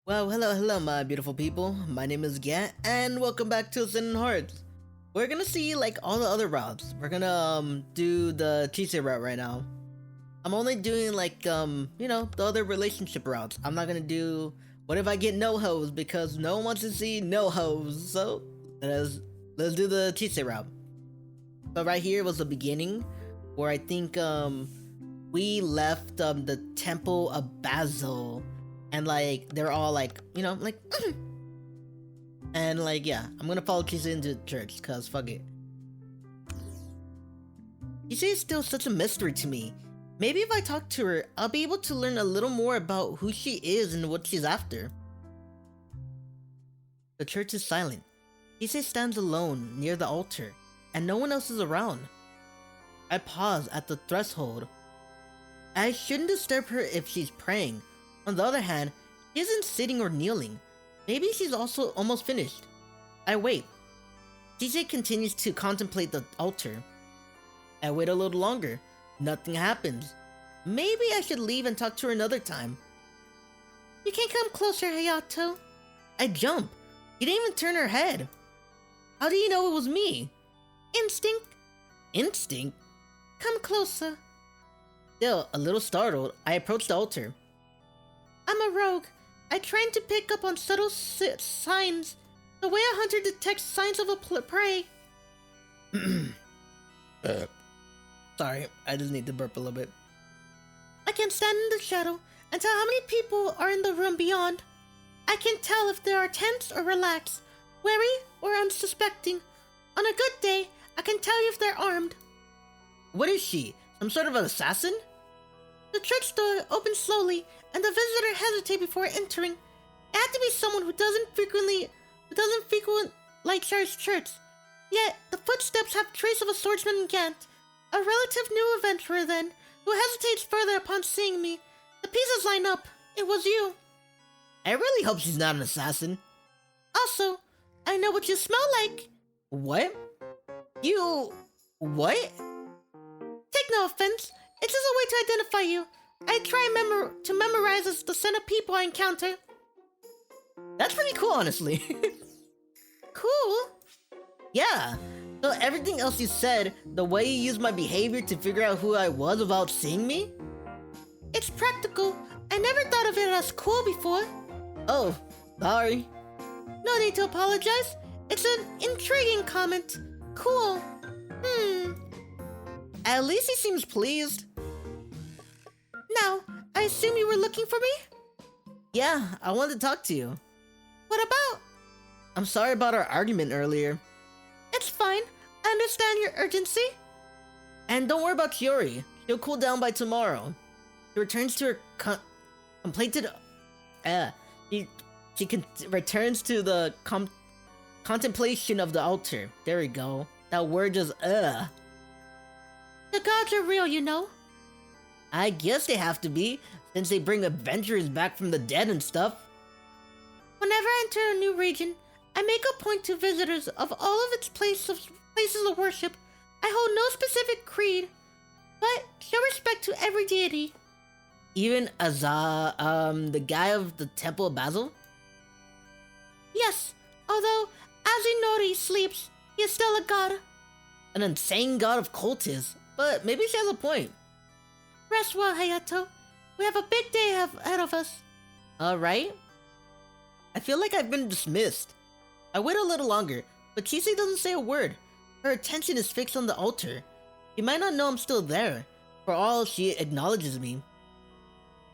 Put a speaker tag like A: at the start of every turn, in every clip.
A: Well, hello, my beautiful people. My name is Gat, and welcome back to Ascendant Hearts. We're gonna see like all the other routes. We're gonna do the Chise route right now. I'm only doing like the other relationship routes. I'm not gonna do what if I get no hoes because no one wants to see no hoes. So let's do the Chise route. So right here was the beginning, where I think we left the Temple of Basil. And like they're all like, and like yeah, I'm gonna follow Chise into church cause fuck it. Chise is still such a mystery to me. Maybe if I talk to her, I'll be able to learn a little more about who she is and what she's after. The church is silent. Chise stands alone near the altar, and no one else is around. I pause at the threshold. I shouldn't disturb her if she's praying. On the other hand, she isn't sitting or kneeling. Maybe she's also almost finished. I wait. Chise continues to contemplate the altar. I wait a little longer. Nothing happens. Maybe I should leave and talk to her another time. You can't come closer, Hayato. I jump. She didn't even turn her head. How do you know it was me? Instinct. Instinct? Come closer. Still, a little startled, I approach the altar. I'm a rogue. I train to pick up on subtle signs, the way a hunter detects signs of a prey. Sorry, I just need to burp a little bit. I can stand in the shadow and tell how many people are in the room beyond. I can tell if they are tense or relaxed, wary or unsuspecting. On a good day, I can tell you if they're armed. What is she? Some sort of an assassin? The church door opens slowly, and the visitor hesitates before entering. It had to be someone who doesn't frequent Lightshire's church. Yet, the footsteps have trace of a swordsman in Gant, a relative new adventurer then, who hesitates further upon seeing me. The pieces line up. It was you. I really hope she's not an assassin. Also, I know what you smell like. What? You... what? Take no offense. It's just a way to identify you. I try to memorize the scent of people I encounter. That's pretty cool, honestly. Cool? Yeah. So everything else you said, the way you used my behavior to figure out who I was without seeing me? It's practical. I never thought of it as cool before. Oh, sorry. No need to apologize. It's an intriguing comment. Cool. At least he seems pleased. Now, I assume you were looking for me? Yeah, I wanted to talk to you. What about? I'm sorry about our argument earlier. It's fine. I understand your urgency. And don't worry about Shiori. She'll cool down by tomorrow. She returns to her returns to the contemplation of the altar. There we go. That word just The gods are real, you know. I guess they have to be, since they bring adventurers back from the dead and stuff. Whenever I enter a new region, I make a point to visitors of all of its places of worship. I hold no specific creed, but show respect to every deity. Even the guy of the Temple of Basil? Yes, although Azinori sleeps, he is still a god. An insane god of cultists, but maybe she has a point. Rest well, Hayato. We have a big day ahead of us. Alright. I feel like I've been dismissed. I wait a little longer, but Chise doesn't say a word. Her attention is fixed on the altar. She might not know I'm still there. For all, she acknowledges me.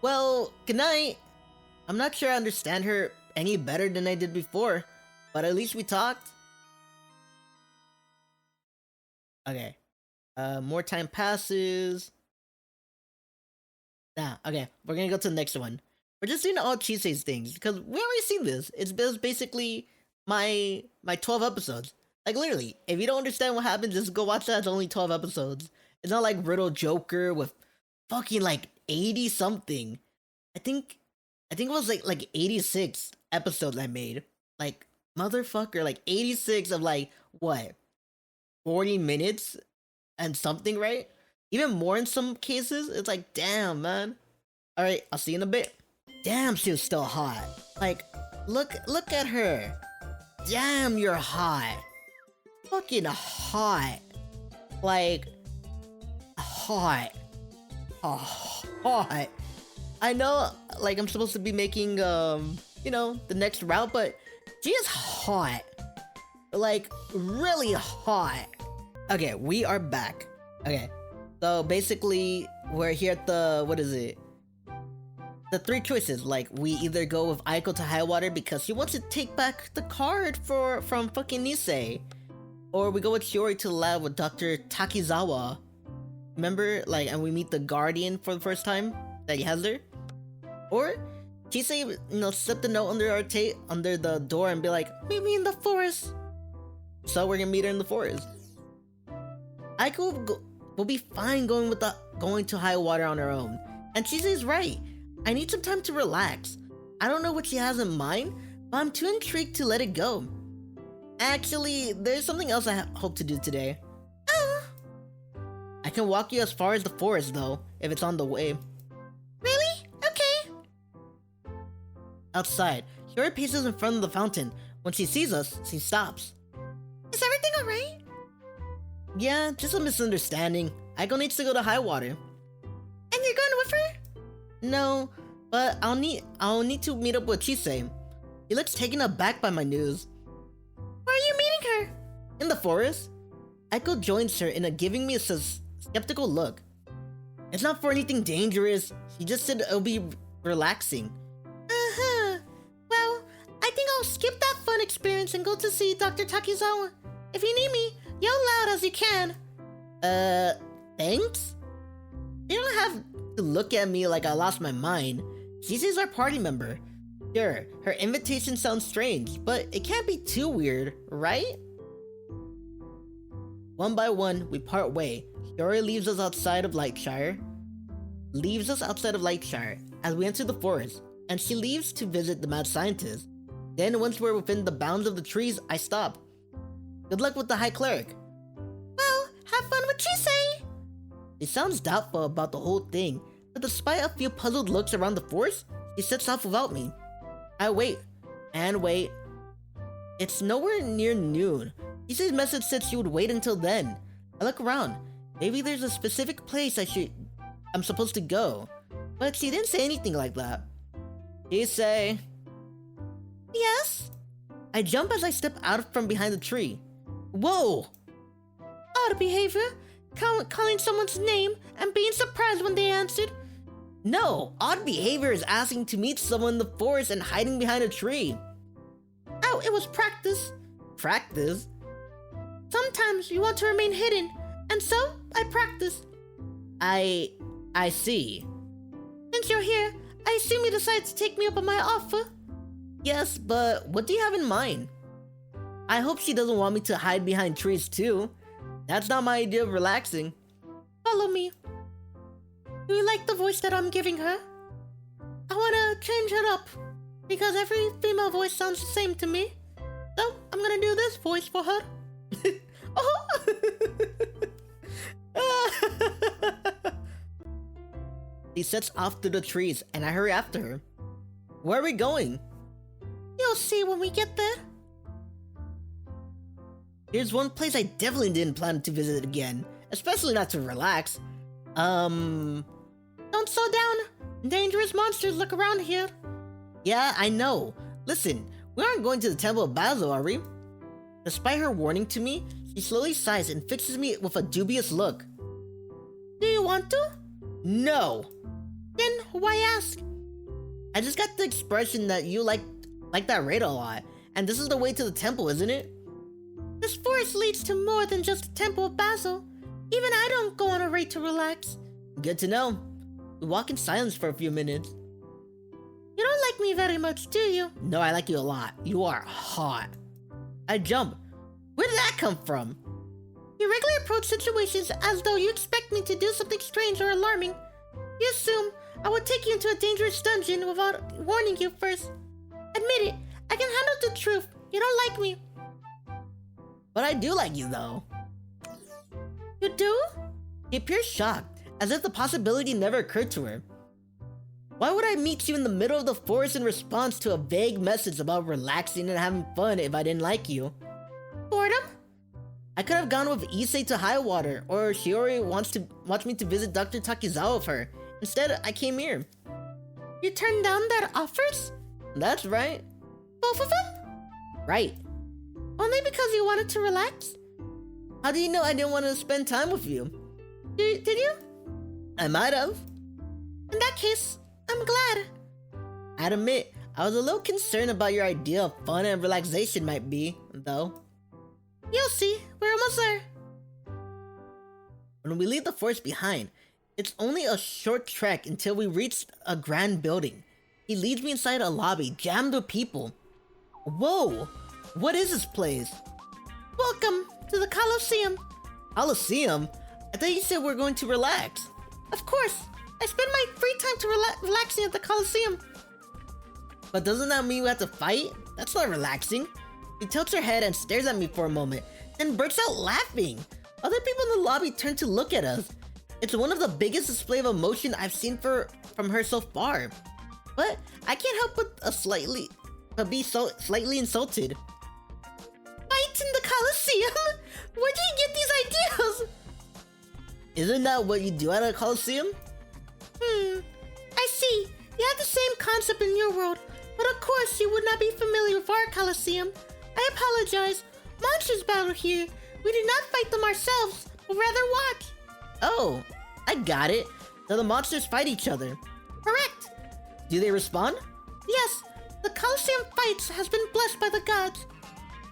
A: Well, good night. I'm not sure I understand her any better than I did before, but at least we talked. Okay. More time passes. Okay, we're gonna go to the next one. We're just doing all Chise's things, because we already seen this. It's basically my 12 episodes. Like, literally, if you don't understand what happens, just go watch that. It's only 12 episodes. It's not like Riddle Joker with fucking, like, 80-something. I think it was, like 86 episodes I made. Like, motherfucker, like, 86 of, like, what? 40 minutes and something, right? Even more in some cases. It's like, damn, man. Alright, I'll see you in a bit. Damn, she was still hot. Like, look at her. Damn, you're hot. Fucking hot. Like, hot. Oh, hot. I know, like, I'm supposed to be making, you know, the next route, but she is hot. Like, really hot. Okay, we are back. Okay, so basically, we're here at the, what is it? The three choices, like, we either go with Aiko to Highwater because she wants to take back the card from fucking Chise, or we go with Shiori to the lab with Dr. Takizawa. Remember, like, and we meet the Guardian for the first time that he has there? Or Chise, you know, slip the note under the door and be like, meet me in the forest. So we're gonna meet her in the forest. Aiko will be fine going to Highwater on her own, and Chise is right. I need some time to relax. I don't know what she has in mind, but I'm too intrigued to let it go. Actually, there's something else I hope to do today. Oh. I can walk you as far as the forest though, if it's on the way. Really? Okay. Outside, Shiori paces in front of the fountain. When she sees us, she stops. Is everything alright? Yeah, just a misunderstanding. Aiko needs to go to Highwater. And you're going with her? No, but I'll need to meet up with Chise. He looks taken aback by my news. Where are you meeting her? In the forest. Aiko joins her in giving me a skeptical look. It's not for anything dangerous. She just said it'll be relaxing. Uh-huh. Well, I think I'll skip that fun experience and go to see Dr. Takizawa. If you need me, yell loud as you can. Thanks? You don't have to look at me like I lost my mind. Chise's our party member. Sure, her invitation sounds strange, but it can't be too weird, right? One by one, we part way. Shiori leaves us outside of Lightshire as we enter the forest, and she leaves to visit the mad scientist. Then once we're within the bounds of the trees, I stop. Good luck with the High Cleric. Well, have fun with Chise! She sounds doubtful about the whole thing, but despite a few puzzled looks around the forest, she sets off without me. I wait, and wait. It's nowhere near noon. Chise's message said she would wait until then. I look around. Maybe there's a specific place I'm supposed to go, but she didn't say anything like that. Chise. Yes? I jump as I step out from behind the tree. Whoa! Odd behavior. Calling someone's name and being surprised when they answered. No, odd behavior is asking to meet someone in the forest and hiding behind a tree. Oh, it was practice. Practice? Sometimes you want to remain hidden, and so I practice. I see. Since you're here, I assume you decided to take me up on my offer. Yes, but what do you have in mind? I hope she doesn't want me to hide behind trees too. That's not my idea of relaxing. Follow me. Do you like the voice that I'm giving her? I wanna change it up, because every female voice sounds the same to me. So, I'm gonna do this voice for her. Oh! She sets off through the trees, and I hurry after her. Where are we going? You'll see when we get there. Here's one place I definitely didn't plan to visit again, especially not to relax. Don't slow down. Dangerous monsters look around here. Yeah, I know. Listen, we aren't going to the Temple of Basil, are we? Despite her warning to me, she slowly sighs and fixes me with a dubious look. Do you want to? No. Then why ask? I just got the expression that you like that raid a lot, and this is the way to the temple, isn't it? This forest leads to more than just the Temple of Basil. Even I don't go on a raid to relax. Good to know. We walk in silence for a few minutes. You don't like me very much, do you? No, I like you a lot. You are hot. I jump. Where did that come from? You regularly approach situations as though you expect me to do something strange or alarming. You assume I would take you into a dangerous dungeon without warning you first. Admit it, I can handle the truth. You don't like me. But I do like you, though. You do? She appears shocked, as if the possibility never occurred to her.
B: Why would I meet you in the middle of the forest in response to a vague message about relaxing and having fun if I didn't like you?
A: Boredom?
B: I could have gone with Issei to Highwater, or Shiori wants me to visit Dr. Takizawa with her. Instead, I came here.
A: You turned down their offers?
B: That's right.
A: Both of them?
B: Right.
A: Only because you wanted to relax?
B: How do you know I didn't want to spend time with you?
A: Did you?
B: I might have.
A: In that case, I'm glad.
B: I'd admit, I was a little concerned about your idea of fun and relaxation might be, though.
A: You'll see, we're almost there.
B: When we leave the forest behind, it's only a short trek until we reach a grand building. He leads me inside a lobby jammed with people. Whoa! What is this place?
A: Welcome to the Colosseum.
B: Colosseum? I thought you said we're going to relax.
A: Of course, I spend my free time to relaxing at the Colosseum.
B: But doesn't that mean we have to fight? That's not relaxing. He tilts her head and stares at me for a moment, then bursts out laughing. Other people in the lobby turn to look at us. It's one of the biggest display of emotion I've seen from her so far. But I can't help but be slightly insulted.
A: Fight in the Colosseum? Where'd you get these ideas?
B: Isn't that what you do at a Colosseum?
A: I see. You have the same concept in your world, but of course you would not be familiar with our Colosseum. I apologize. Monsters battle here. We do not fight them ourselves, but rather watch.
B: Oh, I got it. So the monsters fight each other.
A: Correct.
B: Do they respond?
A: Yes, the Colosseum fights has been blessed by the gods.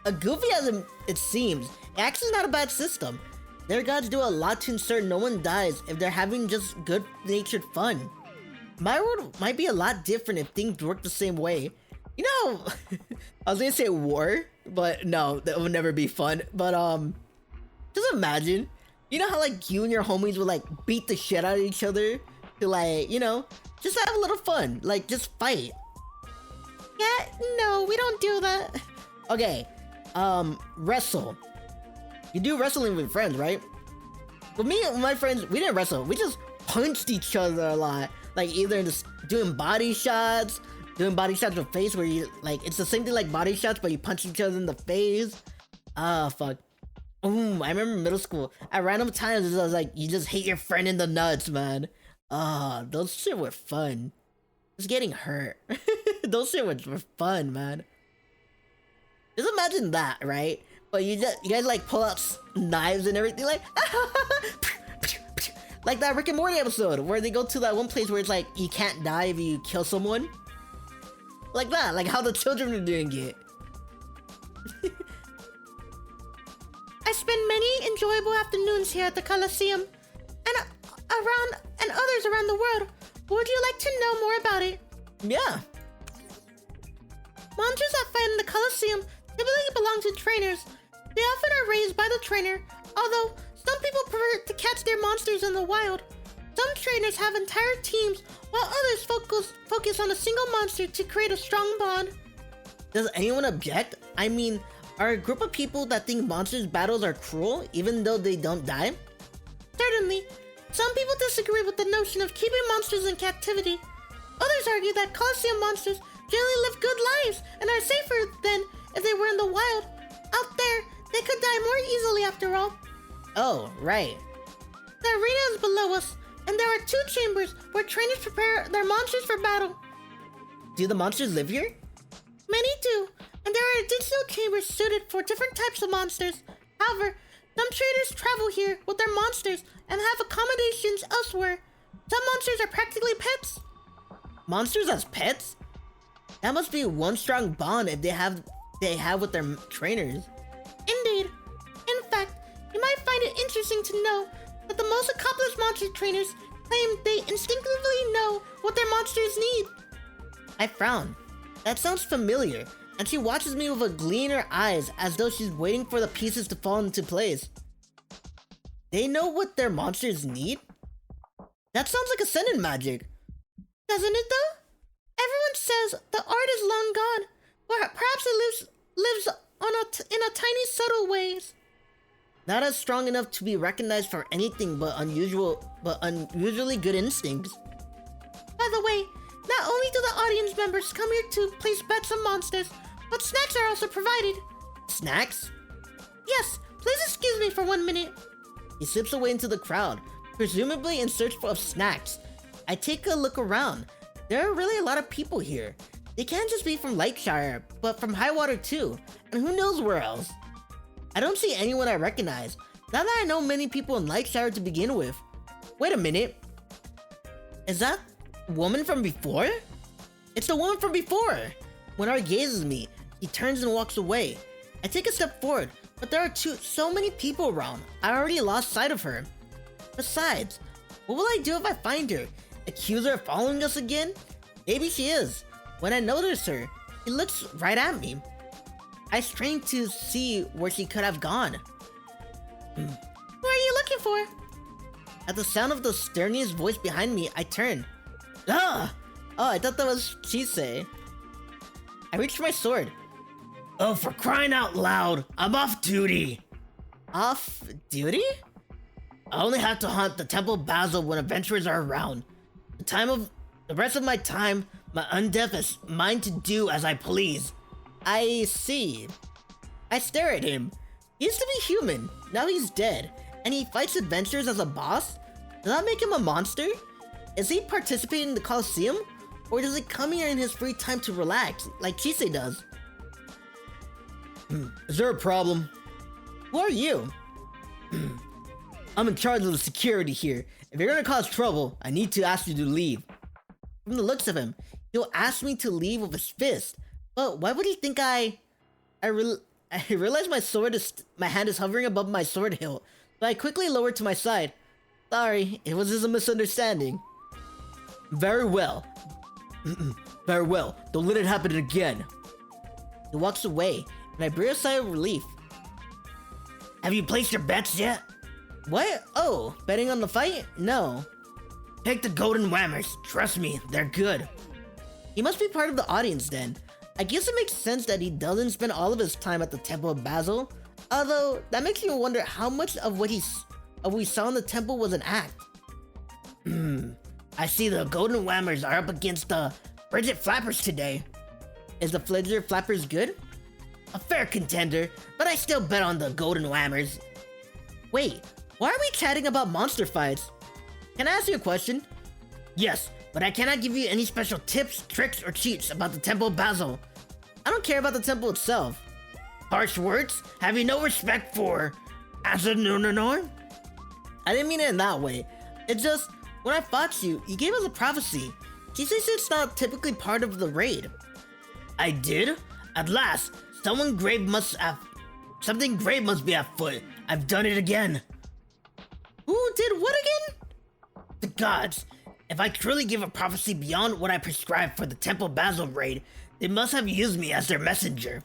B: A goofy as it seems, it actually is not a bad system. Their gods do a lot to ensure no one dies if they're having just good-natured fun. My world might be a lot different if things work the same way. You know, I was gonna say war, but no, that would never be fun. But just imagine, you know how like you and your homies would like beat the shit out of each other to like, you know, just have a little fun, like just fight.
A: Yeah, no, we don't do that.
B: Okay, wrestle. You do wrestling with friends, right? With me and my friends, we didn't wrestle. We just punched each other a lot. Like either just doing body shots with face where you like it's the same thing like body shots, but you punch each other in the face. Ah, fuck. Ooh, I remember middle school. At random times, I was like, you just hit your friend in the nuts, man. Ah, those shit were fun. Just getting hurt. Those shit were fun, man. Just imagine that, right? But you guys like pull out knives and everything, like like that Rick and Morty episode where they go to that one place where it's like you can't die if you kill someone. Like that, like how the children are doing it.
A: I spend many enjoyable afternoons here at the Colosseum and others around the world. Would you like to know more about it?
B: Yeah.
A: Monsters that fight in the Colosseum typically belong to trainers. They often are raised by the trainer, although some people prefer to catch their monsters in the wild. Some trainers have entire teams, while others focus on a single monster to create a strong bond.
B: Does anyone object? I mean, are a group of people that think monsters battles are cruel, even though they don't die?
A: Certainly. Some people disagree with the notion of keeping monsters in captivity. Others argue that Colosseum monsters generally live good lives and are safer than if they were in the wild. Out there, they could die more easily after all.
B: Oh, right.
A: The arena is below us, and there are 2 chambers where trainers prepare their monsters for battle.
B: Do the monsters live here?
A: Many do, and there are additional chambers suited for different types of monsters. However, some trainers travel here with their monsters and have accommodations elsewhere. Some monsters are practically pets.
B: Monsters as pets? That must be one strong bond if they have with their trainers.
A: Indeed. In fact, you might find it interesting to know that the most accomplished monster trainers claim they instinctively know what their monsters need.
B: I frown. That sounds familiar, and she watches me with a glee in her eyes as though she's waiting for the pieces to fall into place. They know what their monsters need? That sounds like Ascendant magic.
A: Doesn't it though? Everyone says the art is long gone, or perhaps it lives in a tiny subtle ways.
B: Not as strong enough to be recognized for anything but unusually good instincts.
A: By the way, Not only do the audience members come here to place bets on monsters, but snacks are also provided.
B: Snacks?
A: Yes, please excuse me for 1 minute.
B: He slips away into the crowd, presumably in search of snacks. I take a look around. There are really a lot of people here. They can't just be from Lightshire, but from Highwater too, and who knows where else. I don't see anyone I recognize, now that I know many people in Lightshire to begin with. Wait a minute. Is that woman from before? It's the woman from before! When Art gazes me, he turns and walks away. I take a step forward, but there are so many people around, I already lost sight of her. Besides, what will I do if I find her? Accuse her of following us again? Maybe she is. When I notice her, she looks right at me. I strain to see where she could have gone.
A: Who are you looking for?
B: At the sound of the sterniest voice behind me, I turn. Ah! Oh, I thought that was Chise. I reach for my sword. Oh, for crying out loud, I'm off duty. Off duty? I only have to hunt the Temple of Basil when adventurers are around. The rest of my time, my undeath is mine to do as I please. I see. I stare at him. He used to be human, now he's dead, and he fights adventurers as a boss? Does that make him a monster? Is he participating in the Colosseum? Or does he come here in his free time to relax, like Chise does? Is there a problem? Who are you? I'm in charge of the security here. If you're gonna cause trouble, I need to ask you to leave. From the looks of him, he'll ask me to leave with his fist. But why would he think I realize my hand is hovering above my sword hilt, so I quickly lower it to my side. Sorry, it was just a misunderstanding. Very well. Very well, don't let it happen again. He walks away, and I breathe a sigh of relief. Have you placed your bets yet? What? Oh, betting on the fight? No. Pick the golden whammers. Trust me, they're good. He must be part of the audience then. I guess it makes sense that he doesn't spend all of his time at the Temple of Basil. Although, that makes me wonder how much of what we saw in the temple was an act. I see the golden whammers are up against the frigid flappers today. Is the frigid flappers good? A fair contender, but I still bet on the golden whammers. Wait, why are we chatting about monster fights? Can I ask you a question? Yes, but I cannot give you any special tips, tricks, or cheats about the Temple of Basil. I don't care about the temple itself. Harsh words? Have you no respect for Ascendant Hearts? I didn't mean it in that way. It's just, when I fought you, you gave us a prophecy. Chise said it's not typically part of the raid. I did? At last, something grave must be afoot. I've done it again. Who did what again? The gods. If I truly give a prophecy beyond what I prescribed for the Temple Basil raid, they must have used me as their messenger.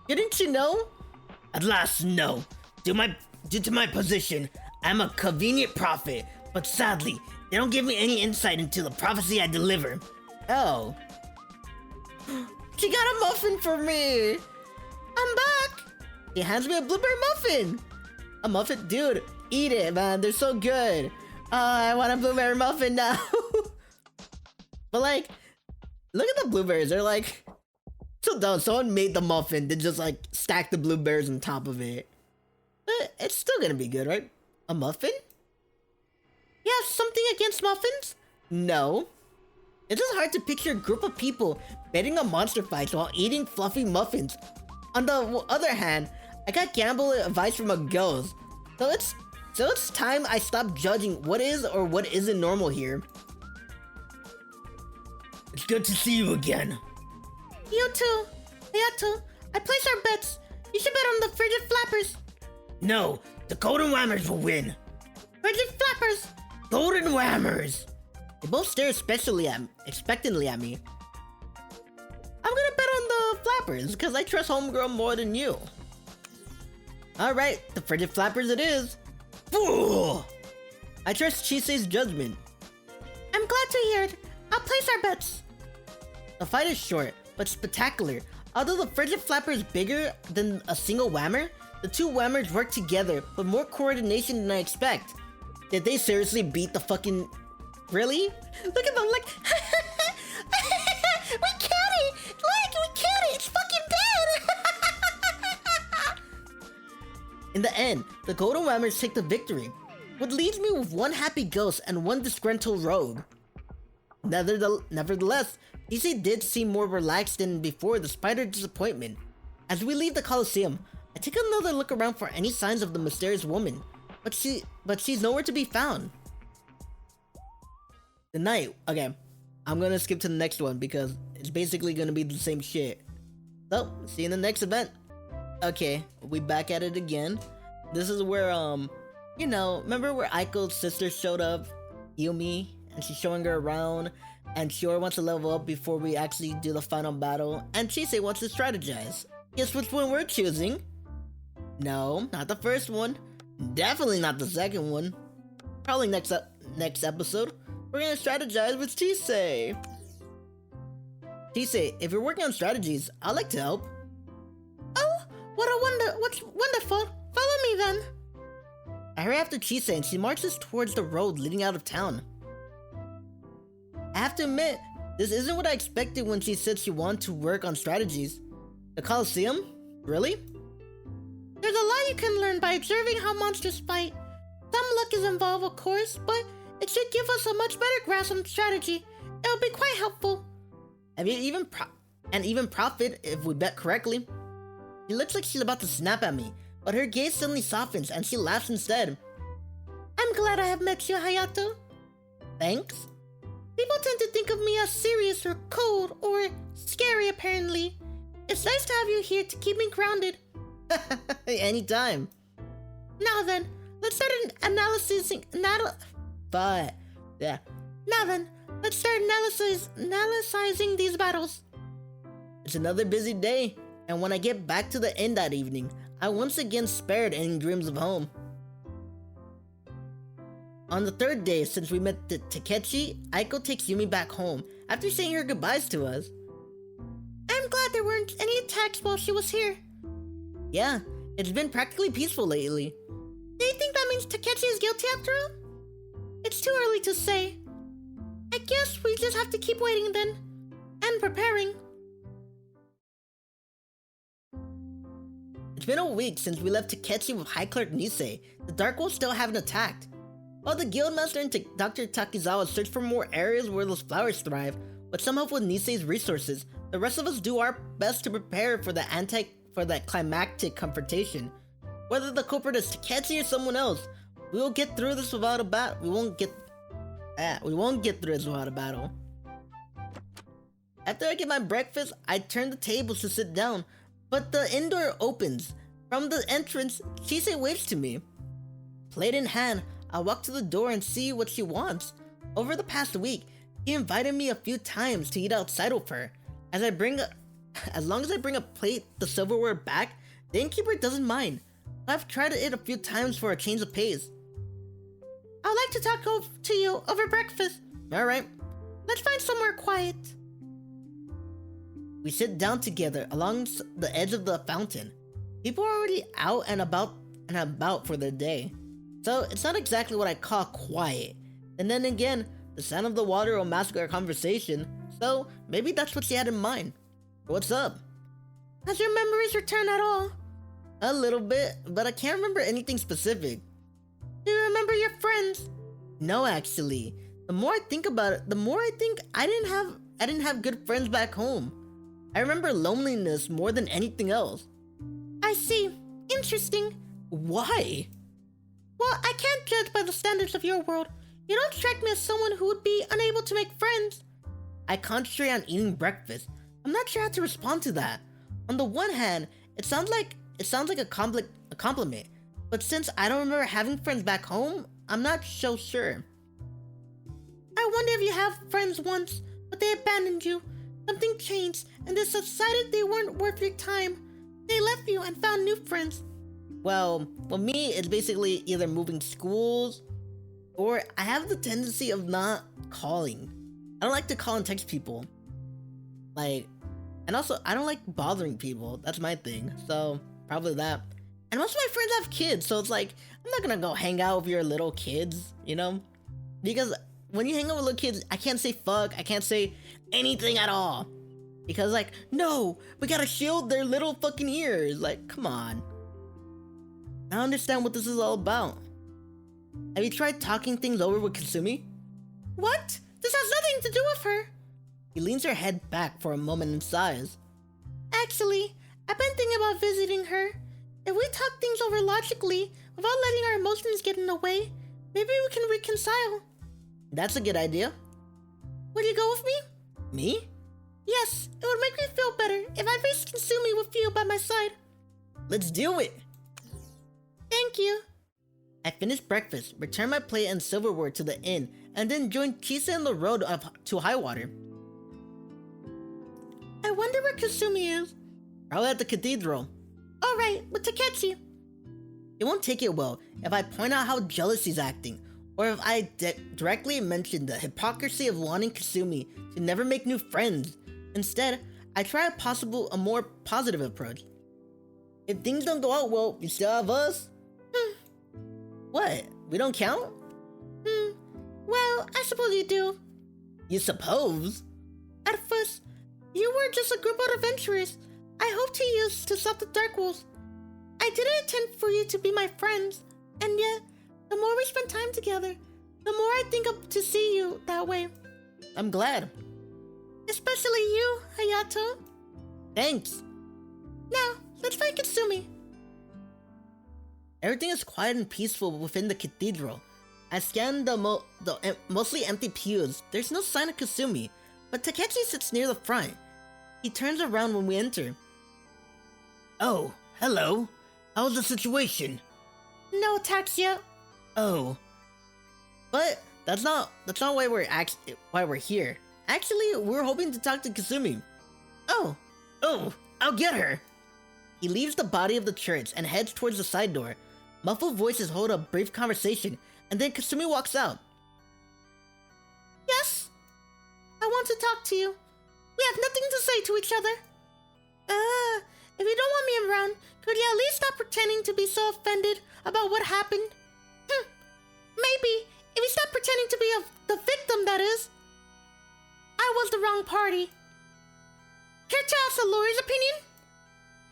B: Didn't you know? At last, no. Due to my position, I'm a convenient prophet, but sadly, they don't give me any insight into the prophecy I deliver. Oh. She got a muffin for me! I'm back! He hands me a blueberry muffin! A muffin? Dude, eat it, man. They're so good. I want a blueberry muffin now. But like, look at the blueberries. They're like, so dumb. Someone made the muffin, then just like stack the blueberries on top of it. But it's still gonna be good, right? A muffin?
A: You have something against muffins?
B: No. It's just hard to picture a group of people betting on monster fights while eating fluffy muffins. On the other hand, I got gamble advice from a ghost. So it's time I stop judging what is or what isn't normal here. It's good to see you again.
A: You too. Hayato, I place our bets. You should bet on the frigid flappers.
B: No, the golden whammers will win.
A: Frigid flappers.
B: Golden whammers. They both stare expectantly at me. I'm gonna bet on the flappers because I trust homegirl more than you. Alright, the frigid flappers it is. Ooh! I trust Chise's judgment.
A: I'm glad to hear it. I'll place our bets.
B: The fight is short, but spectacular. Although the frigid flapper is bigger than a single whammer, the two whammers work together with more coordination than I expect. Did they seriously beat the fucking Really? Look at them, like...
A: We killed it! Like, we killed it! It's fucking dead!
B: In the end, the Golden Rammers take the victory, which leaves me with one happy ghost and one disgruntled rogue. Nevertheless, Chise did seem more relaxed than before despite her disappointment. As we leave the Coliseum, I take another look around for any signs of the mysterious woman, but she's nowhere to be found. The night. Okay, I'm gonna skip to the next one because it's basically gonna be the same shit. So, see you in the next event. Okay, we back at it again. This is where, you know, remember where Aiko's sister showed up, Yumi, and she's showing her around, and Shiori wants to level up before we actually do the final battle, and Chise wants to strategize. Guess which one we're choosing? No, not the first one. Definitely not the second one. Probably next episode, we're gonna strategize with Chise. Chise, if you're working on strategies, I'd like to help.
A: Oh, what's wonderful. Follow me then.
B: I hurry after Chise and she marches towards the road leading out of town. I have to admit, this isn't what I expected when she said she wanted to work on strategies. The Coliseum? Really?
A: There's a lot you can learn by observing how monsters fight. Some luck is involved, of course, but it should give us a much better grasp on strategy. It'll be quite helpful.
B: And even profit if we bet correctly. She looks like she's about to snap at me, but her gaze suddenly softens and she laughs instead.
A: I'm glad I have met you, Hayato.
B: Thanks.
A: People tend to think of me as serious or cold or scary, apparently. It's nice to have you here to keep me grounded.
B: Anytime.
A: Now then, let's start analyzing these battles.
B: It's another busy day, and when I get back to the inn that evening, I once again spared any dreams of home. On the third day since we met Takechi, Aiko takes Yumi back home after saying her goodbyes to us.
A: I'm glad there weren't any attacks while she was here.
B: Yeah, it's been practically peaceful lately.
A: Do you think that means Takechi is guilty after all? It's too early to say. I guess we just have to keep waiting then. And preparing.
B: It's been a week since we left Takechi with High Clerk Nisei. The Dark Wolves still haven't attacked. While the Guildmaster and Dr. Takizawa search for more areas where those flowers thrive, with some help with Nisei's resources, the rest of us do our best to prepare for that climactic confrontation. Whether the culprit is Takechi or someone else, we will get through this without a battle. We won't get through this without a battle. After I get my breakfast, I turn the tables to sit down, but the inn door opens. From the entrance, Chise waves to me. Plate in hand, I walk to the door and see what she wants. Over the past week, he invited me a few times to eat outside with her. As long as I bring a plate, the silverware back, the innkeeper doesn't mind. I've tried it a few times for a change of pace.
A: I'd like to talk to you over breakfast.
B: Alright.
A: Let's find somewhere quiet.
B: We sit down together along the edge of the fountain. People are already out and about for their day, so it's not exactly what I call quiet. And then again, the sound of the water will mask our conversation, so maybe that's what she had in mind. What's up?
A: Has your memories returned at all?
B: A little bit, but I can't remember anything specific.
A: Do you remember your friends?
B: No, actually. The more I think about it, the more I think I didn't have good friends back home. I remember loneliness more than anything else.
A: I see. Interesting.
B: Why?
A: Well, I can't judge by the standards of your world. You don't strike me as someone who would be unable to make friends.
B: I concentrate on eating breakfast. I'm not sure how to respond to that. On the one hand, it sounds like a compliment, but since I don't remember having friends back home, I'm not so sure.
A: I wonder if you have friends once, but they abandoned you. Something changed, and they decided they weren't worth your time. They left you and found new friends.
B: Well, me, it's basically either moving schools, or I have the tendency of not calling. I don't like to call and text people. And also, I don't like bothering people. That's my thing, so probably that. And most of my friends have kids, so it's like, I'm not gonna go hang out with your little kids, you know? Because when you hang out with little kids, I can't say fuck, I can't say anything at all. Because like, no, we gotta shield their little fucking ears. Like, come on. I don't understand what this is all about. Have you tried talking things over with Kasumi?
A: What? This has nothing to do with her.
B: He leans her head back for a moment and sighs.
A: Actually, I've been thinking about visiting her. If we talk things over logically, without letting our emotions get in the way, maybe we can reconcile.
B: That's a good idea.
A: Would you go with me?
B: Me?
A: Yes, it would make me feel better if I faced Kasumi with you by my side.
B: Let's do it!
A: Thank you.
B: I finished breakfast, returned my plate and silverware to the inn, and then joined Chise on the road up to Highwater.
A: I wonder where Kasumi is.
B: Probably at the cathedral.
A: Alright, with Takechi.
B: It won't take it well if I point out how jealous he's acting, or if I directly mention the hypocrisy of wanting Kasumi to never make new friends. Instead, I try a more positive approach. If things don't go out well, you still have us? What? We don't count?
A: Well, I suppose you do.
B: You suppose?
A: At first, you were just a group of adventurers I hoped to use to stop the Dark Wolves. I didn't intend for you to be my friends, and yet, the more we spend time together, the more I think of to see you that way.
B: I'm glad.
A: Especially you, Hayato.
B: Thanks.
A: Now, let's find Kasumi.
B: Everything is quiet and peaceful within the cathedral. I scan the mostly empty pews. There's no sign of Kasumi, but Takechi sits near the front. He turns around when we enter. Oh, hello. How's the situation?
A: No attacks yet.
B: Oh. But that's not why we're here. Actually, we're hoping to talk to Kasumi. Oh, I'll get her. He leaves the body of the church and heads towards the side door. Muffled voices hold a brief conversation, and then Kasumi walks out.
A: Yes? I want to talk to you. We have nothing to say to each other. If you don't want me around, could you at least stop pretending to be so offended about what happened? Maybe, if you stop pretending to be the victim, that is. I was the wrong party. Care to ask a lawyer's opinion?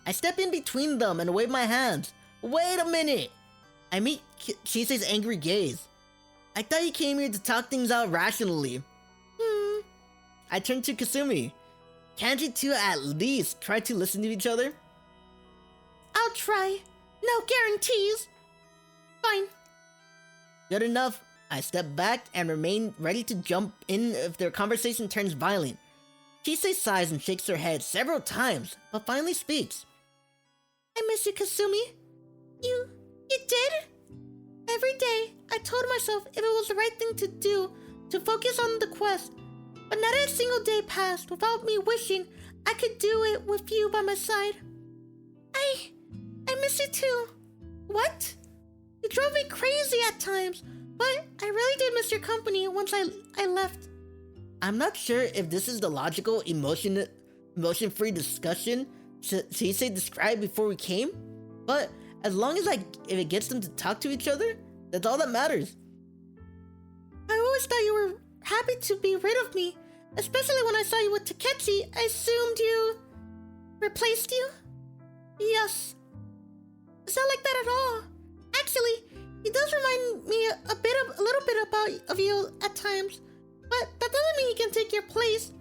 B: I step in between them and wave my hands. Wait a minute! I meet Chise's angry gaze. I thought you came here to talk things out rationally. I turn to Kasumi. Can't you two at least try to listen to each other?
A: I'll try. No guarantees. Fine.
B: Good enough. I step back and remain ready to jump in if their conversation turns violent. Chise sighs and shakes her head several times, but finally speaks.
A: I miss you, Kasumi. You did? Every day, I told myself if it was the right thing to do to focus on the quest, but not a single day passed without me wishing I could do it with you by my side. I miss you too. What? You drove me crazy at times, but I really did miss your company once I left.
B: I'm not sure if this is the logical emotion-free discussion Chise described before we came, but as long as if it gets them to talk to each other, that's all that matters.
A: I always thought you were happy to be rid of me, especially when I saw you with Takechi. I assumed you replaced you? Yes. It's not like that at all. Actually, he does remind me a little bit of you at times, but that doesn't mean he can take your place.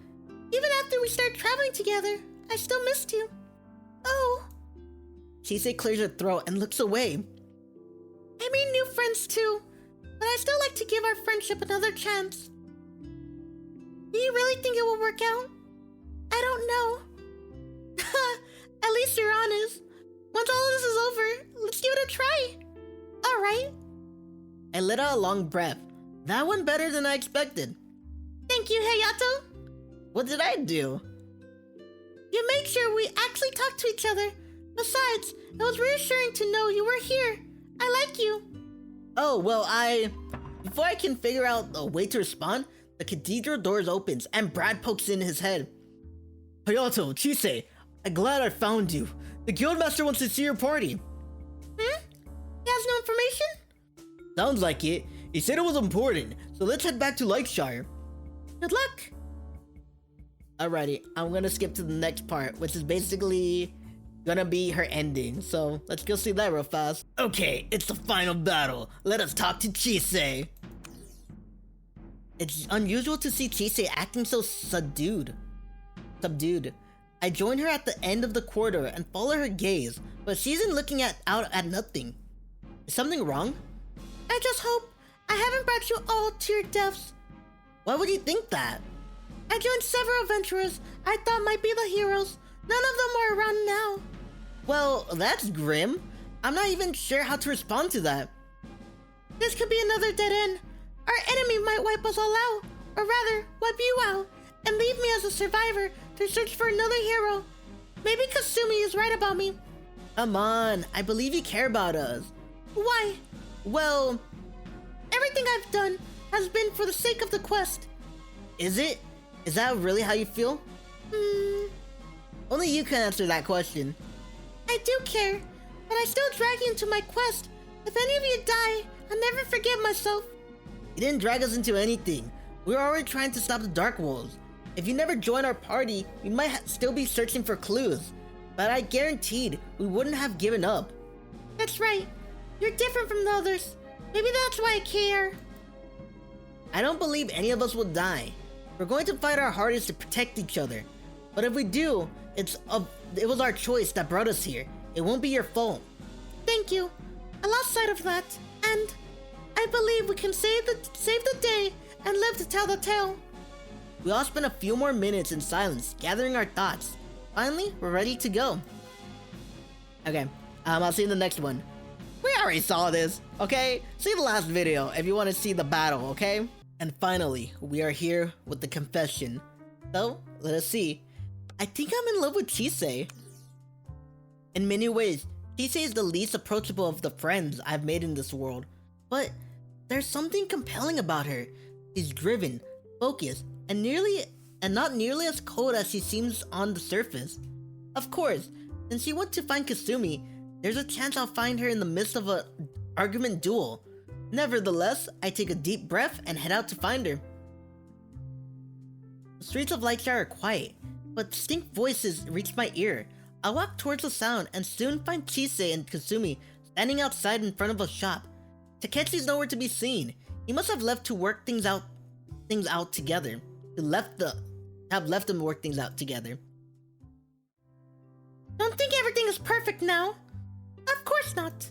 A: Even after we start traveling together, I still missed you. Oh.
B: Chise clears her throat and looks away.
A: I made new friends too, but I still like to give our friendship another chance. Do you really think it will work out? I don't know. At least you're honest. Once all of this is over, let's give it a try. Alright.
B: I let out a long breath. That went better than I expected.
A: Thank you, Hayato.
B: What did I do?
A: You made sure we actually talked to each other. Besides, it was reassuring to know you were here. I like you.
B: Oh, well, before I can figure out a way to respond, the cathedral doors opens and Brad pokes in his head. Hayato, Chise, I'm glad I found you. The guildmaster wants to see your party.
A: He has no information?
B: Sounds like it. He said it was important, so let's head back to Lightshire.
A: Good luck.
B: Alrighty, I'm gonna skip to the next part, which is basically gonna be her ending. So let's go see that real fast. Okay, it's the final battle. Let us talk to Chise. It's unusual to see Chise acting so subdued. I join her at the end of the corridor and follow her gaze, but she isn't looking out at nothing. Is something wrong?
A: I just hope I haven't brought you all to your deaths.
B: Why would you think that?
A: I joined several adventurers I thought might be the heroes. None of them are around now.
B: Well, that's grim. I'm not even sure how to respond to that.
A: This could be another dead end. Our enemy might wipe us all out, or rather, wipe you out, and leave me as a survivor to search for another hero. Maybe Kasumi is right about me.
B: Come on, I believe you care about us.
A: Why?
B: Well,
A: everything I've done has been for the sake of the quest.
B: Is it? Is that really how you feel? Only you can answer that question.
A: I do care, but I still drag you into my quest. If any of you die, I'll never forgive myself.
B: You didn't drag us into anything. We were already trying to stop the Dark Wolves. If you never joined our party, we might still be searching for clues. But I guaranteed we wouldn't have given up.
A: That's right. You're different from the others. Maybe that's why I care.
B: I don't believe any of us will die. We're going to fight our hardest to protect each other. But if we do, it was our choice that brought us here. It won't be your fault.
A: Thank you. I lost sight of that. And I believe we can save the day and live to tell the tale.
B: We all spent a few more minutes in silence, gathering our thoughts. Finally, we're ready to go. Okay, I'll see you in the next one. We already saw this, okay? See the last video if you want to see the battle, okay? And finally, we are here with the confession. So, let us see. I think I'm in love with Chise. In many ways, Chise is the least approachable of the friends I've made in this world. But there's something compelling about her. She's driven, focused, and not nearly as cold as she seems on the surface. Of course, since she went to find Kasumi, there's a chance I'll find her in the midst of an argument duel. Nevertheless, I take a deep breath and head out to find her. The streets of Lightshire are quiet, but distinct voices reach my ear. I walk towards the sound and soon find Chise and Kasumi standing outside in front of a shop. Takechi's nowhere to be seen. He must have left to work things out together. Have left them work things out together.
A: Don't think everything is perfect now. Of course not.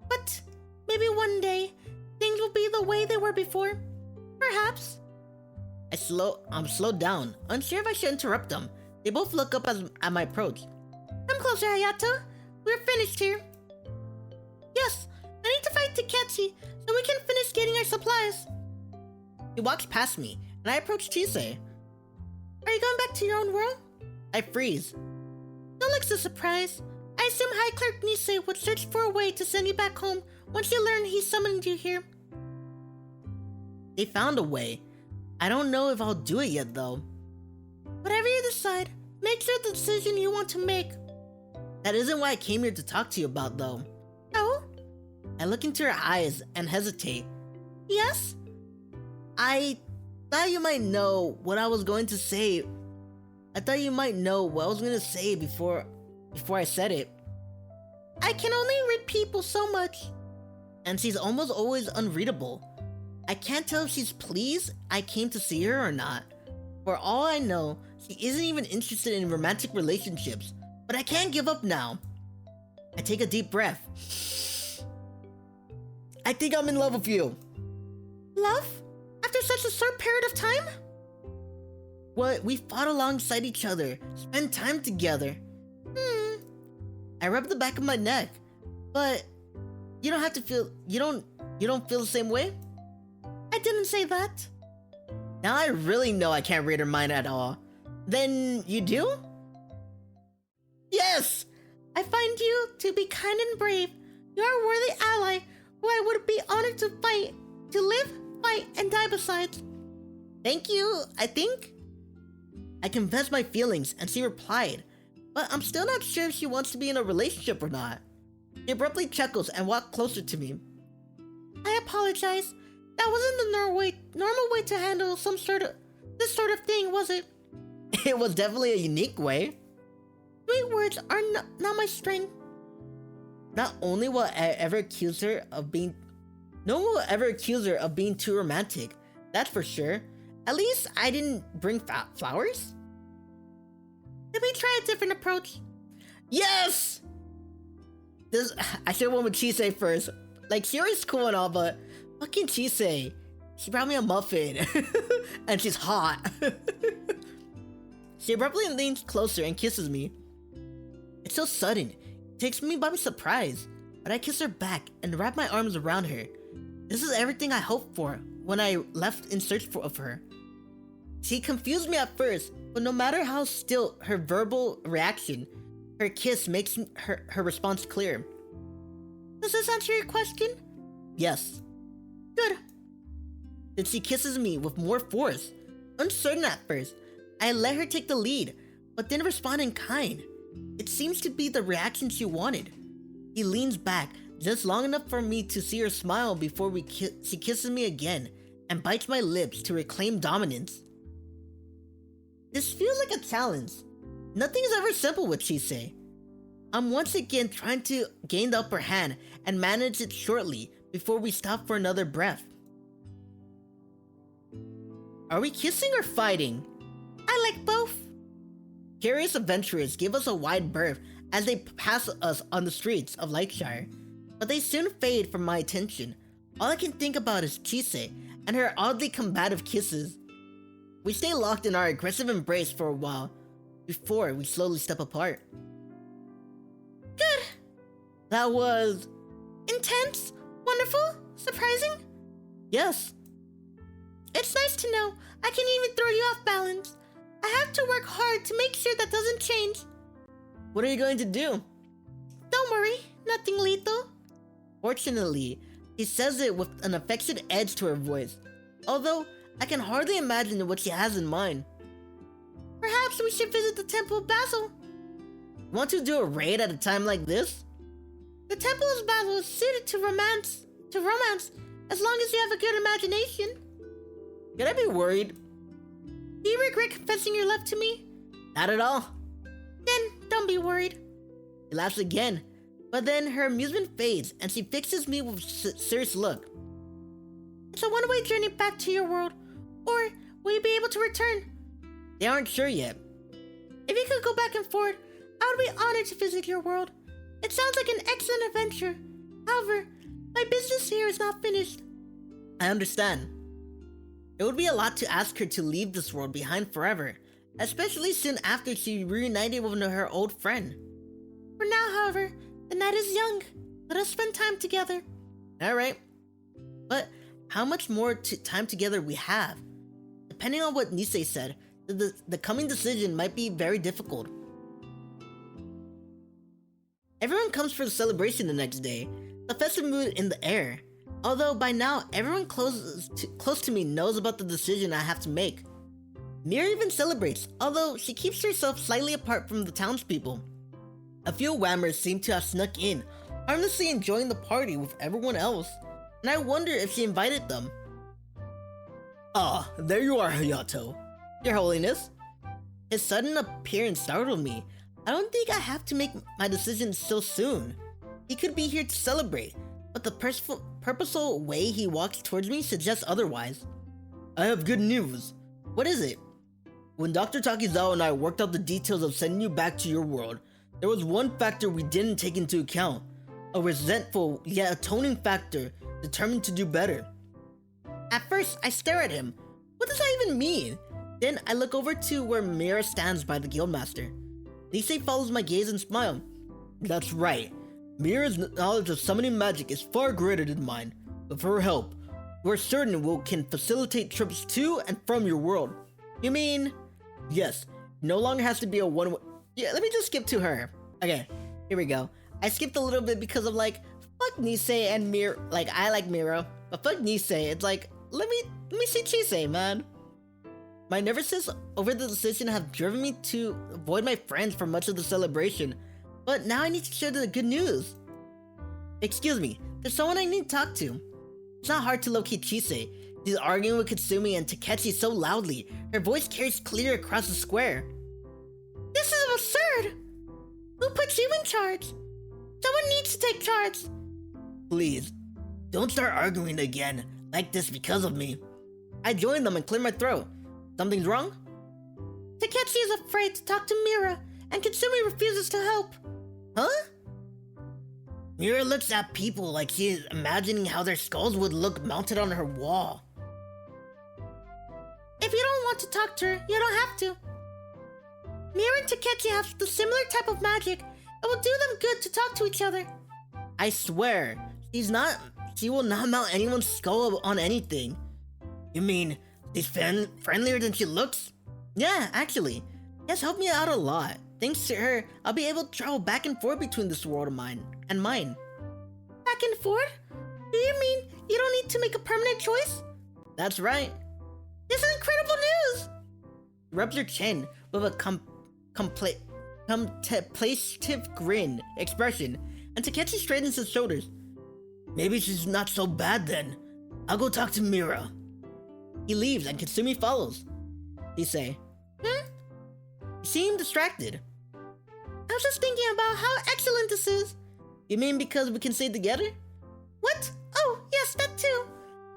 A: But maybe one day things will be the way they were before. Perhaps.
B: I'm slowed down, unsure if I should interrupt them. They both look up at my approach.
A: Come closer, Hayato. We're finished here. Yes, I need to fight Takechi so we can finish getting our supplies.
B: He walks past me, and I approach Chise.
A: Are you going back to your own world?
B: I freeze.
A: Don't look so surprised. I assume High Clerk Nisei would search for a way to send you back home once you learn he summoned you here.
B: They found a way. I don't know if I'll do it yet, though.
A: Whatever you decide, make sure the decision you want to make.
B: That isn't what I came here to talk to you about, though.
A: Oh?
B: I look into her eyes and hesitate.
A: Yes?
B: I thought you might know what I was going to say. I thought you might know what I was going to say before I said it.
A: I can only read people so much.
B: And she's almost always unreadable. I can't tell if she's pleased I came to see her or not. For all I know, she isn't even interested in romantic relationships. But I can't give up now. I take a deep breath. I think I'm in love with you.
A: Love? After such a short period of time?
B: What? We fought alongside each other, spent time together. I rub the back of my neck. But you don't have to feel you don't feel the same way?
A: I didn't say that.
B: Now I really know I can't read her mind at all. Then you do? Yes!
A: I find you to be kind and brave. You are a worthy ally who I would be honored to fight, to live, fight, and die beside.
B: Thank you, I think. I confessed my feelings and she replied, but I'm still not sure if she wants to be in a relationship or not. She abruptly chuckles and walks closer to me.
A: I apologize. That wasn't the normal way to handle this sort of thing, was it?
B: It was definitely a unique way.
A: Sweet words are not my strength.
B: Not only will I ever accuse her of being... No one will ever accuse her of being too romantic. That's for sure. At least I didn't bring flowers.
A: Let me try a different approach.
B: Yes! I should have went with Chise first. Like, Shiori's cool and all, but fucking Chise. She brought me a muffin. And she's hot. She abruptly leans closer and kisses me. It's so sudden. It takes me by surprise. But I kiss her back and wrap my arms around her. This is everything I hoped for when I left in search of her. She confused me at first, but no matter how still her verbal reaction, her kiss makes her response clear.
A: Does this answer your question?
B: Yes.
A: Good.
B: Then she kisses me with more force. Uncertain at first, I let her take the lead, but then respond in kind. It seems to be the reaction she wanted. He leans back just long enough for me to see her smile before she kisses me again and bites my lips to reclaim dominance. This feels like a challenge. Nothing is ever simple with Chise. I'm once again trying to gain the upper hand and manage it shortly before we stop for another breath. Are we kissing or fighting?
A: I like both.
B: Curious adventurers give us a wide berth as they pass us on the streets of Lightshire, but they soon fade from my attention. All I can think about is Chise and her oddly combative kisses. We stay locked in our aggressive embrace for a while before we slowly step apart.
A: Good.
B: That was...
A: intense? Wonderful? Surprising?
B: Yes.
A: It's nice to know I can even throw you off balance. I have to work hard to make sure that doesn't change.
B: What are you going to do?
A: Don't worry, nothing lethal.
B: Fortunately, she says it with an affectionate edge to her voice, although I can hardly imagine what she has in mind.
A: Perhaps we should visit the Temple of Basil.
B: Want to do a raid at a time like this?
A: The Temple of Basil is suited to romance, as long as you have a good imagination.
B: Could I be worried?
A: Do you regret confessing your love to me?
B: Not at all.
A: Then don't be worried.
B: She laughs again, but then her amusement fades and she fixes me with a serious look.
A: It's a one-way journey back to your world, or will you be able to return?
B: They aren't sure yet.
A: If you could go back and forth, I would be honored to visit your world. It sounds like an excellent adventure. However, my business here is not finished.
B: I understand. It would be a lot to ask her to leave this world behind forever, especially soon after she reunited with her old friend.
A: For now, however, the night is young. Let us spend time together.
B: Alright. But how much more time together we have? Depending on what Nisei said, the coming decision might be very difficult. Everyone comes for the celebration the next day, the festive mood in the air. Although by now, everyone close to me knows about the decision I have to make. Mira even celebrates, although she keeps herself slightly apart from the townspeople. A few whammers seem to have snuck in, harmlessly enjoying the party with everyone else, and I wonder if she invited them. Ah, there you are, Hayato. Your Holiness. His sudden appearance startled me. I don't think I have to make my decision so soon. He could be here to celebrate, but the purposeful way he walks towards me suggests otherwise. I have good news. What is it? When Dr. Takizawa and I worked out the details of sending you back to your world, there was one factor we didn't take into account. A resentful yet atoning factor, determined to do better. At first, I stare at him. What does that even mean? Then I look over to where Mira stands by the guildmaster. Nisei follows my gaze and smiles. That's right. Mira's knowledge of summoning magic is far greater than mine. With her help, we're certain we can facilitate trips to and from your world. You mean? Yes, no longer has to be a one-way. Yeah, let me just skip to her. Okay, here we go. I skipped a little bit because of like, fuck Nisei and Mira. Like, I like Mira, but fuck Nisei. It's like, let me see Chise, man. My nervousness over the decision have driven me to avoid my friends for much of the celebration, but now I need to share the good news. Excuse me, there's someone I need to talk to. It's not hard to locate Chise. She's arguing with Katsumi and Takechi so loudly, her voice carries clear across the square.
A: This is absurd! Who put you in charge? Someone needs to take charge.
B: Please, don't start arguing again like this because of me. I joined them and cleared my throat. Something's wrong?
A: Takechi is afraid to talk to Mira, and Katsumi refuses to help.
B: Huh? Mira looks at people like she is imagining how their skulls would look mounted on her wall.
A: If you don't want to talk to her, you don't have to. Mira and Takechi have the similar type of magic. It will do them good to talk to each other.
B: I swear, she will not mount anyone's skull on anything. You mean, she's friendlier than she looks? Yeah, actually. She has helped me out a lot. Thanks to her, I'll be able to travel back and forth between this world of mine and mine.
A: Back and forth? Do you mean you don't need to make a permanent choice?
B: That's right.
A: This is incredible news!
B: Rubs her chin with a contemplative grin expression, and Takechi straightens his shoulders. Maybe she's not so bad then. I'll go talk to Mira. He leaves and Katsumi follows. Chise.
A: Hmm?
B: You seem distracted.
A: I was just thinking about how excellent this is.
B: You mean because we can stay together?
A: What? Oh, yes, that too.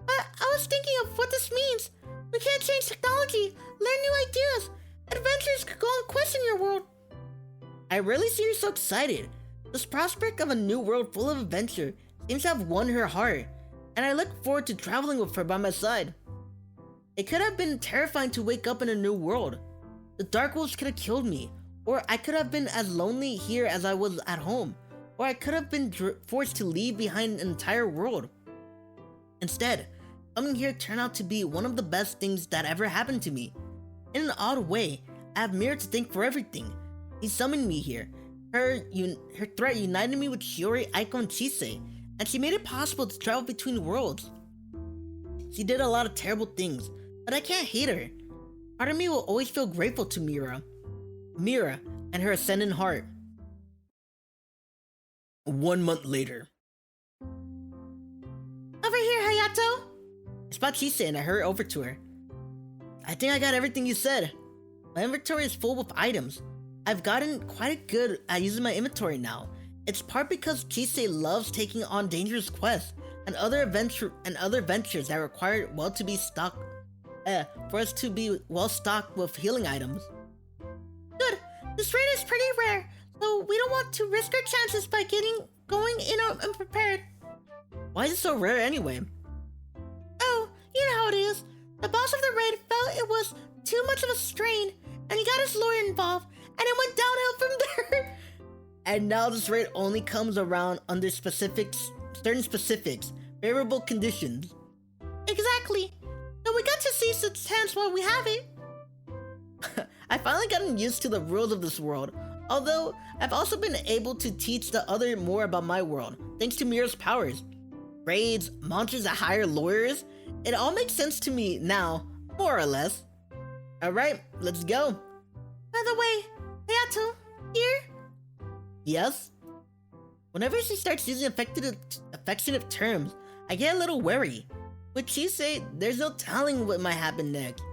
A: But I was thinking of what this means. We can't change technology, learn new ideas. Adventurers could go and question your world.
B: I rarely see her so excited. This prospect of a new world full of adventure seems to have won her heart, and I look forward to traveling with her by my side. It could have been terrifying to wake up in a new world. The Dark Wolves could have killed me, or I could have been as lonely here as I was at home, or I could have been forced to leave behind an entire world. Instead, coming here turned out to be one of the best things that ever happened to me. In an odd way, I have Mira to thank for everything. He summoned me here. Her threat united me with Shiori, Aiko, and Chise, and she made it possible to travel between worlds. She did a lot of terrible things, but I can't hate her. Part of me will always feel grateful to Mira. Mira and her Ascendant Heart. 1 month later.
A: Over here, Hayato!
B: I spot Chise and I hurry over to her. I think I got everything you said. My inventory is full with items. I've gotten quite good at using my inventory now. It's part because Chise loves taking on dangerous quests and other ventures that require for us to be well stocked with healing items.
A: Good. This raid is pretty rare, so we don't want to risk our chances by going in unprepared.
B: Why is it so rare anyway?
A: Oh, you know how it is. The boss of the raid felt it was too much of a strain, and he got his lawyer involved, and it went downhill from there.
B: And now this raid only comes around under certain specifics, favorable conditions.
A: Exactly. So we got to see its chance while we have it.
B: I finally gotten used to the rules of this world, although I've also been able to teach the other more about my world, thanks to Mira's powers. Raids, monsters that hire lawyers, it all makes sense to me now, more or less. Alright, let's go.
A: By the way, Hayato, here?
B: Yes? Whenever she starts using affectionate terms, I get a little wary. With Chise, there's no telling what might happen next.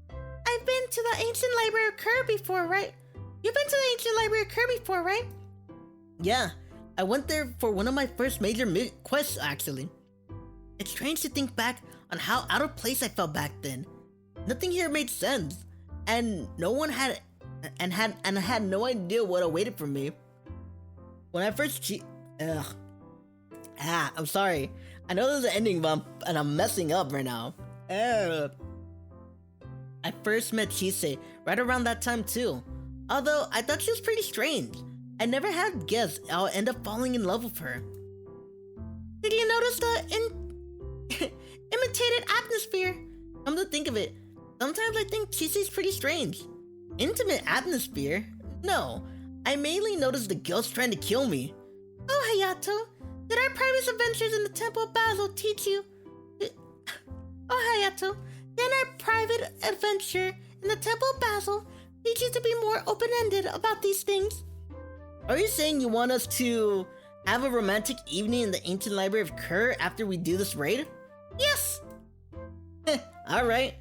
A: I've been to the Ancient Library of Kerr before, right? You've been to the Ancient Library of Kerr before, right?
B: Yeah, I went there for one of my first major quests, actually. It's strange to think back on how out of place I felt back then. Nothing here made sense, and I had no idea what awaited for me. When I first I'm sorry. I know there's an ending, but I'm messing up right now. I first met Chise right around that time too. Although I thought she was pretty strange. I never had guessed I'll end up falling in love with her.
A: Did you notice the imitated atmosphere?
B: Come to think of it, sometimes I think Chise's pretty strange. Intimate atmosphere? No, I mainly noticed the ghost trying to kill me.
A: Oh, Hayato, did our private adventures in the Temple of Basil teach you? Oh, Hayato, did our private adventure in the Temple of Basil teach you to be more open-ended about these things?
B: Are you saying you want us to have a romantic evening in the ancient library of Kerr after we do this raid?
A: Yes!
B: Alright.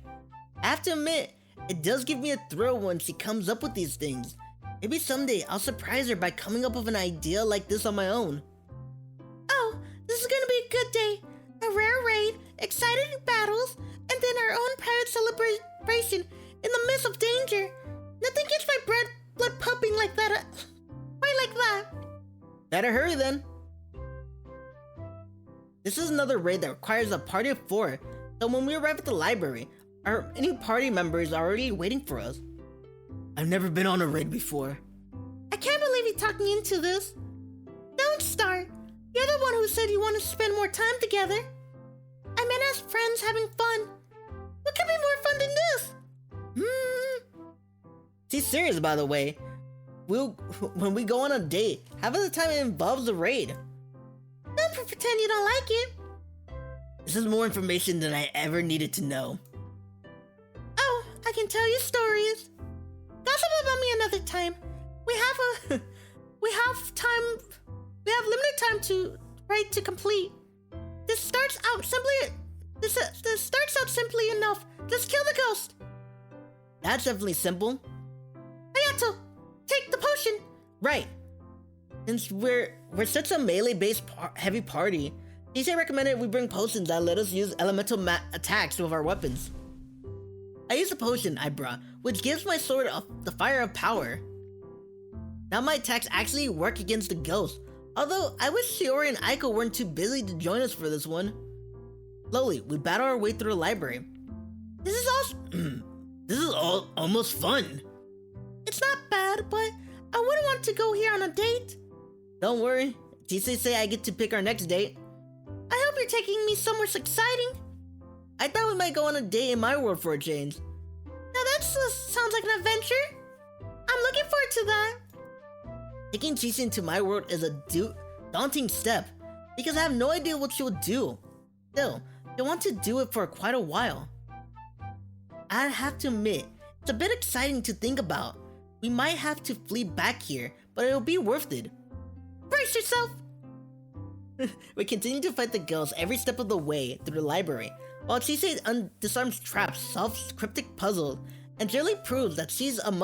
B: I have to admit, it does give me a thrill when she comes up with these things. Maybe someday I'll surprise her by coming up with an idea like this on my own.
A: Oh, this is gonna be a good day. A rare raid, exciting battles, and then our own private celebration in the midst of danger. Nothing gets my blood pumping like that. Quite like that.
B: Better hurry then. This is another raid that requires a party of 4, so when we arrive at the library, our any party members are already waiting for us. I've never been on a raid before.
A: I can't believe you talked me into this. Don't start. You're the one who said you want to spend more time together. I meant as friends having fun. What could be more fun than this?
B: She's serious, by the way. When we go on a date, half of the time it involves a raid.
A: Don't pretend you don't like it.
B: This is more information than I ever needed to know.
A: Oh, I can tell you stories. Gossip about me another time. We have limited time to complete. This starts out simply enough. Just kill the ghost.
B: That's definitely simple.
A: Hayato, take the potion.
B: Right. Since we're such a melee-based heavy party, Chise recommended we bring potions that let us use elemental attacks with our weapons. I used a potion I brought, which gives my sword the fire of power. Now my attacks actually work against the ghost, although I wish Shiori and Aiko weren't too busy to join us for this one. Slowly, we battle our way through the library. This is all almost fun.
A: It's not bad, but I wouldn't want to go here on a date.
B: Don't worry, Chise say I get to pick our next date.
A: I hope you're taking me somewhere exciting.
B: I thought we might go on a date in my world for a change.
A: Now that sounds like an adventure. I'm looking forward to that.
B: Taking Chise into my world is a daunting step, because I have no idea what she will do. Still, I want to do it for quite a while. I have to admit, it's a bit exciting to think about. We might have to flee back here, but it'll be worth it.
A: Brace yourself!
B: We continue to fight the ghosts every step of the way through the library, while Chise disarms traps, solves cryptic puzzles, and generally proves that she's an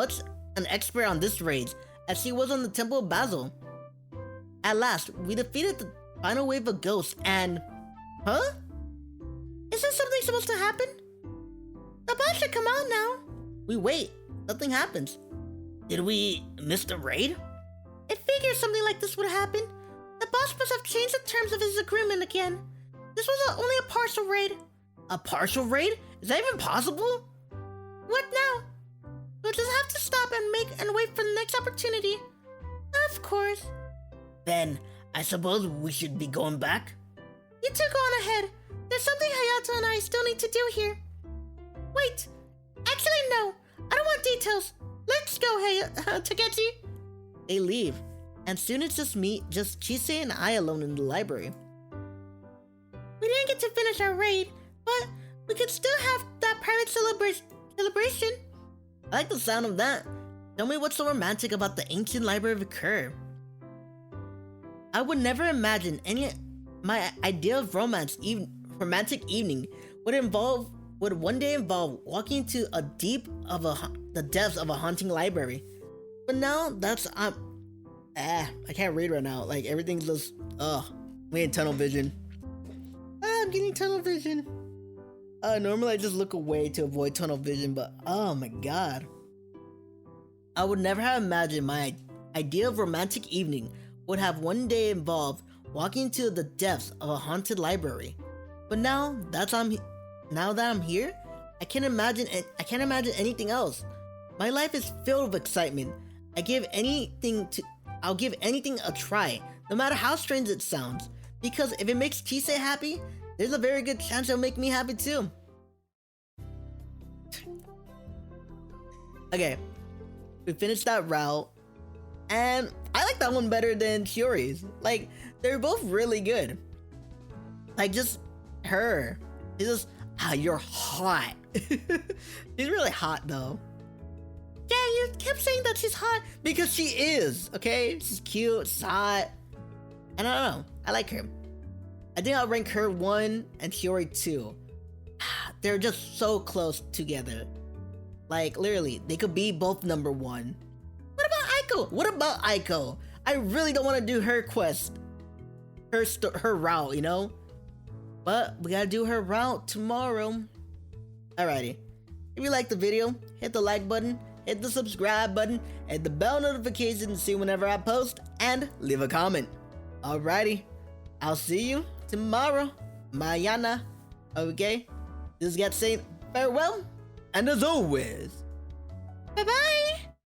B: expert on this raid, as she was on the Temple of Basil. At last, we defeated the final wave of ghosts and... Huh?
A: Is there something supposed to happen? The boss should come out now.
B: We wait. Nothing happens. Did we miss the raid?
A: It figures something like this would happen. The boss must have changed the terms of his agreement again. This was only a partial raid.
B: A partial raid? Is that even possible?
A: What now? We'll just have to stop and wait for the next opportunity. Of course.
B: Then, I suppose we should be going back?
A: You two go on ahead. There's something Hayato and I still need to do here. Wait. Actually, no. I don't want details. Let's go, Takechi.
B: They leave, and soon it's just Chise and I alone in the library.
A: We didn't get to finish our raid, but we could still have that private celebration.
B: I like the sound of that. Tell me what's so romantic about the ancient library of Kerr. I would never imagine my idea of romantic evening would one day involve walking into the depths of a haunting library. But now I can't read right now. Like everything's just we in tunnel vision. I'm getting tunnel vision. Normally I just look away to avoid tunnel vision, but oh my god. I would never have imagined my idea of romantic evening would have one day involved walking into the depths of a haunted library. But now that I'm here, I can't imagine anything else. My life is filled with excitement. I'll give anything a try, no matter how strange it sounds. Because if it makes Chise happy, there's a very good chance it'll make me happy too. Okay, we finished that route, and I like that one better than Shiori's. Like, they're both really good. Like, just her. She's just, you're hot. She's really hot though.
A: Yeah, you kept saying that she's hot.
B: Because she is, okay? She's cute, she's hot. And I don't know, I like her. I think I'll rank her 1 and Shiori 2. They're just so close together. Like, literally, they could be both number 1. What about Aiko? What about Aiko? I really don't want to do her quest. Her route, you know? But we gotta do her route tomorrow. Alrighty. If you liked the video, hit the like button, hit the subscribe button, hit the bell notification to see whenever I post, and leave a comment. Alrighty. I'll see you tomorrow. Mañana. Okay? This is Gat saying farewell, and as always,
A: Bye-bye!